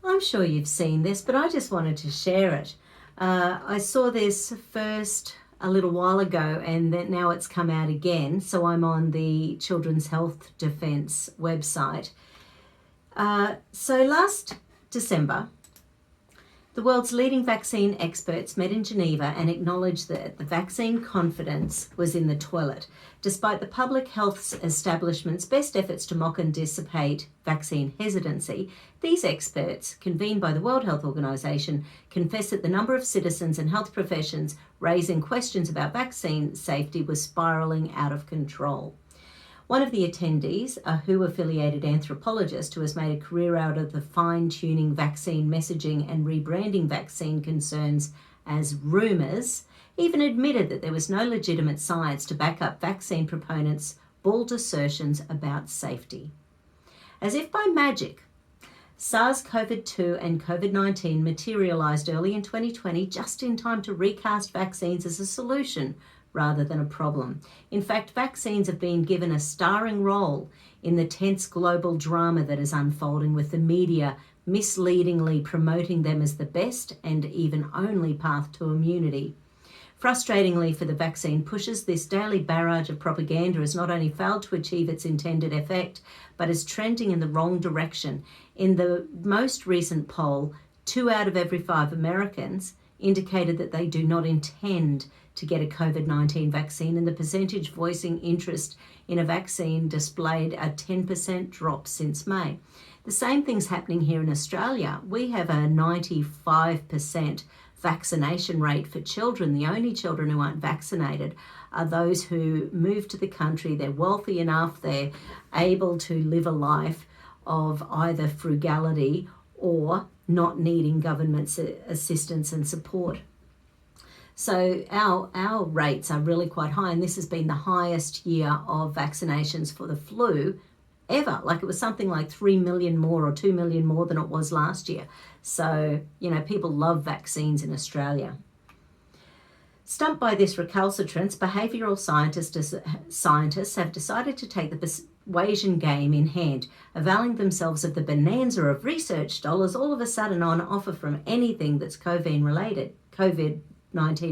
I'm sure you've seen this, but I just wanted to share it. I saw this first a little while ago, and then now it's come out again. So I'm on the Children's Health Defence website. So last December, the world's leading vaccine experts met in Geneva and acknowledged that the vaccine confidence was in the toilet, despite the public health establishment's best efforts to mock and dissipate vaccine hesitancy. These experts, convened by the World Health Organization, confessed that the number of citizens and health professions raising questions about vaccine safety was spiraling out of control. One of the attendees, a WHO-affiliated anthropologist who has made a career out of the fine-tuning vaccine messaging and rebranding vaccine concerns as rumours, even admitted that there was no legitimate science to back up vaccine proponents' bald assertions about safety. As if by magic, SARS-CoV-2 and COVID-19 materialised early in 2020 just in time to recast vaccines as a solution rather than a problem. In fact, vaccines have been given a starring role in the tense global drama that is unfolding, with the media misleadingly promoting them as the best and even only path to immunity. Frustratingly for the vaccine pushers, this daily barrage of propaganda has not only failed to achieve its intended effect, but is trending in the wrong direction. In the most recent poll, 2 out of every 5 Americans indicated that they do not intend to get a COVID-19 vaccine, and the percentage voicing interest in a vaccine displayed a 10% drop since May. The same thing's happening here in Australia. We have a 95% vaccination rate for children. The only children who aren't vaccinated are those who move to the country. They're wealthy enough, they're able to live a life of either frugality or not needing government assistance and support. So our rates are really quite high, and this has been the highest year of vaccinations for the flu ever. Like, it was something like 3 million more or 2 million more than it was last year. So, people love vaccines in Australia. Stumped by this recalcitrance, behavioural scientists have decided to take the persuasion game in hand, availing themselves of the bonanza of research dollars all of a sudden on offer from anything that's COVID-19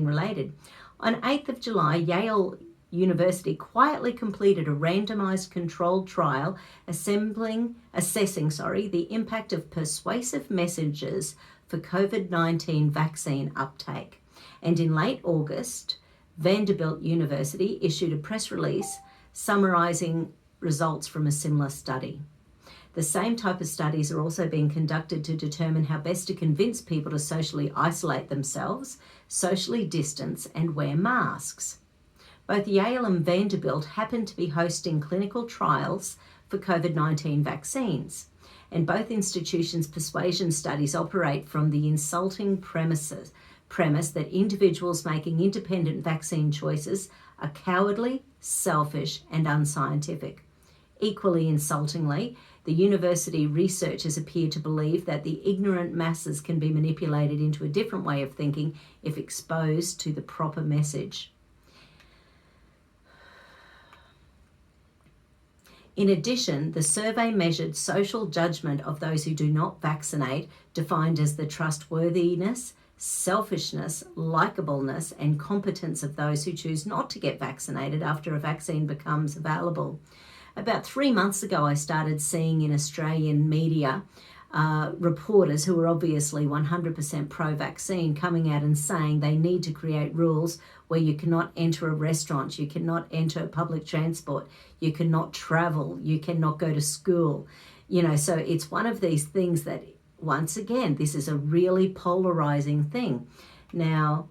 related. On 8th of July, Yale University quietly completed a randomized controlled trial assessing the impact of persuasive messages for COVID-19 vaccine uptake. And in late August, Vanderbilt University issued a press release summarizing results from a similar study. The same type of studies are also being conducted to determine how best to convince people to socially isolate themselves, socially distance, and wear masks. Both Yale and Vanderbilt happen to be hosting clinical trials for COVID-19 vaccines, and both institutions' persuasion studies operate from the insulting premise that individuals making independent vaccine choices are cowardly, selfish, and unscientific. Equally insultingly, the university researchers appear to believe that the ignorant masses can be manipulated into a different way of thinking if exposed to the proper message. In addition, the survey measured social judgment of those who do not vaccinate, defined as the trustworthiness, selfishness, likableness, and competence of those who choose not to get vaccinated after a vaccine becomes available. About 3 months ago, I started seeing in Australian media reporters who are obviously 100% pro-vaccine coming out and saying they need to create rules where you cannot enter a restaurant, you cannot enter public transport, you cannot travel, you cannot go to school. So it's one of these things that, once again, this is a really polarizing thing. Now,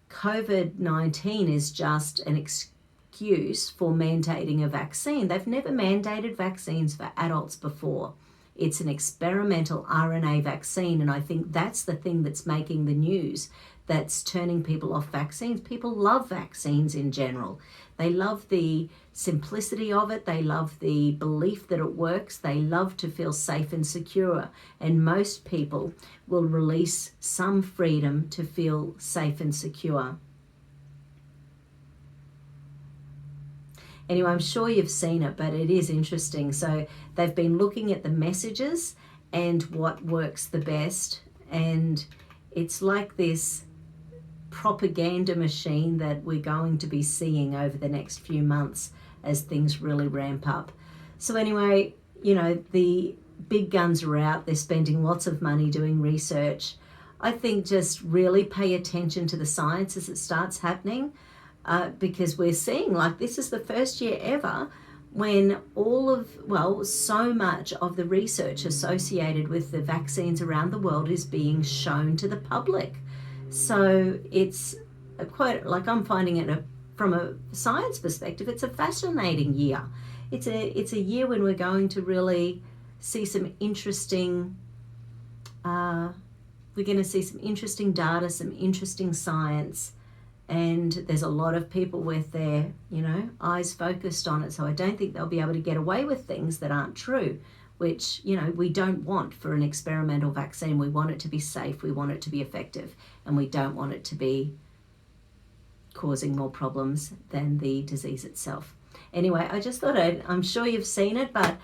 COVID-19 is just an excuse for mandating a vaccine. They've never mandated vaccines for adults before. It's an experimental RNA vaccine, and I think that's the thing that's making the news, that's turning people off vaccines. People love vaccines in general. They love the simplicity of it. They love the belief that it works. They love to feel safe and secure. And most people will release some freedom to feel safe and secure. Anyway, I'm sure you've seen it, but it is interesting. So they've been looking at the messages and what works the best. And it's like this propaganda machine that we're going to be seeing over the next few months as things really ramp up. So anyway, you know, the big guns are out. They're spending lots of money doing research. I think just really pay attention to the science as it starts happening, because we're seeing, like, this is the first year ever when so much of the research associated with the vaccines around the world is being shown to the public. So it's quite, like, I'm finding it from a science perspective, it's a fascinating year. It's a year when we're going to really see some interesting data, some interesting science, and there's a lot of people with their, you know, eyes focused on it. So I don't think they'll be able to get away with things that aren't true, which, you know, we don't want for an experimental vaccine. We want it to be safe, we want it to be effective, and we don't want it to be causing more problems than the disease itself. Anyway, I just thought I'm sure you've seen it, but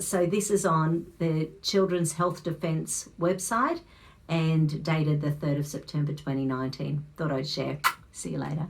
so this is on the Children's Health Defence website and dated the 3rd of September 2019. Thought I'd share. See you later.